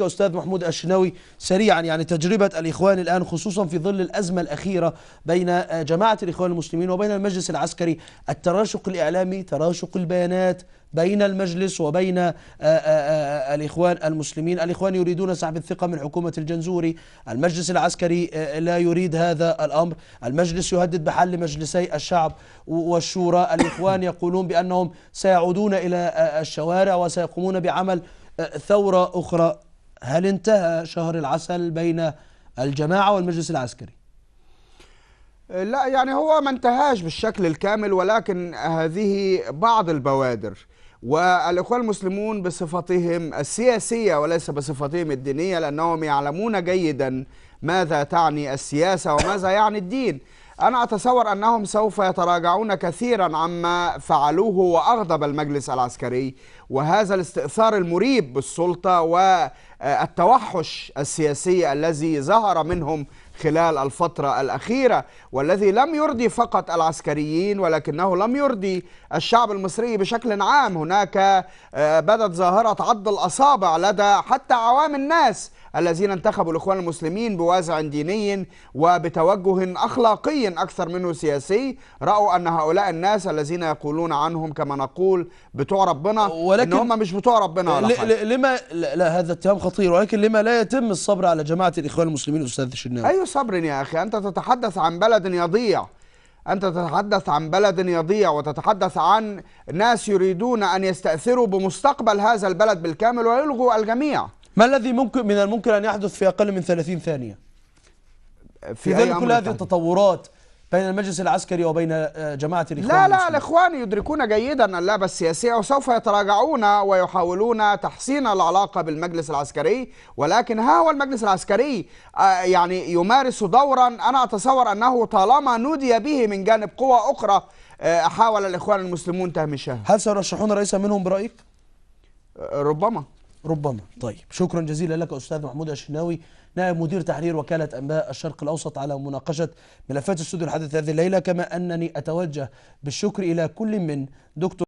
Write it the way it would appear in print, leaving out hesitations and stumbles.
أستاذ محمود الشناوي سريعا، يعني تجربة الإخوان الآن خصوصا في ظل الأزمة الأخيرة بين جماعة الإخوان المسلمين وبين المجلس العسكري، التراشق الإعلامي، تراشق البيانات بين المجلس وبين الإخوان المسلمين. الإخوان يريدون سحب الثقة من حكومة الجنزوري، المجلس العسكري لا يريد هذا الأمر، المجلس يهدد بحل مجلسي الشعب والشورى، الإخوان يقولون بأنهم سيعودون إلى الشوارع وسيقومون بعمل ثورة أخرى. هل انتهى شهر العسل بين الجماعة والمجلس العسكري؟ لا، يعني هو ما انتهاش بالشكل الكامل، ولكن هذه بعض البوادر. والإخوان المسلمون بصفتهم السياسية وليس بصفتهم الدينية، لأنهم يعلمون جيدا ماذا تعني السياسة وماذا يعني الدين. أنا أتصور أنهم سوف يتراجعون كثيرا عما فعلوه وأغضب المجلس العسكري، وهذا الاستئثار المريب بالسلطة والتوحش السياسي الذي ظهر منهم خلال الفترة الأخيرة، والذي لم يرضي فقط العسكريين ولكنه لم يرضي الشعب المصري بشكل عام. هناك بدت ظاهرة عض الأصابع لدى حتى عوام الناس الذين انتخبوا الإخوان المسلمين بوازع ديني وبتوجه أخلاقي أكثر منه سياسي. رأوا أن هؤلاء الناس الذين يقولون عنهم كما نقول بتوع ربنا، إن هم مش بتوع ربنا ولا حاجة. لما لا، هذا اتهام خطير، ولكن لما لا يتم الصبر على جماعة الإخوان المسلمين أستاذ الشناوي؟ أي صبر يا أخي؟ أنت تتحدث عن بلد يضيع، أنت تتحدث عن بلد يضيع، وتتحدث عن ناس يريدون أن يستأثروا بمستقبل هذا البلد بالكامل ويلغوا الجميع. ما الذي من الممكن أن يحدث في أقل من 30 ثانية في ظل كل هذه التطورات بين المجلس العسكري وبين جماعة الإخوان؟ لا، الإخوان يدركون جيدا اللعبة السياسية وسوف يتراجعون ويحاولون تحسين العلاقة بالمجلس العسكري، ولكن ها هو المجلس العسكري يعني يمارس دورا أنا أتصور أنه طالما نودي به من جانب قوى أخرى حاول الإخوان المسلمون تهميشها. هل سيرشحون رئيسا منهم برأيك؟ ربما. طيب، شكرا جزيلا لك أستاذ محمود الشناوي، نائب مدير تحرير وكالة أنباء الشرق الأوسط، على مناقشة ملفات الاستوديو الحديث هذه الليلة. كما أنني أتوجه بالشكر إلى كل من دكتور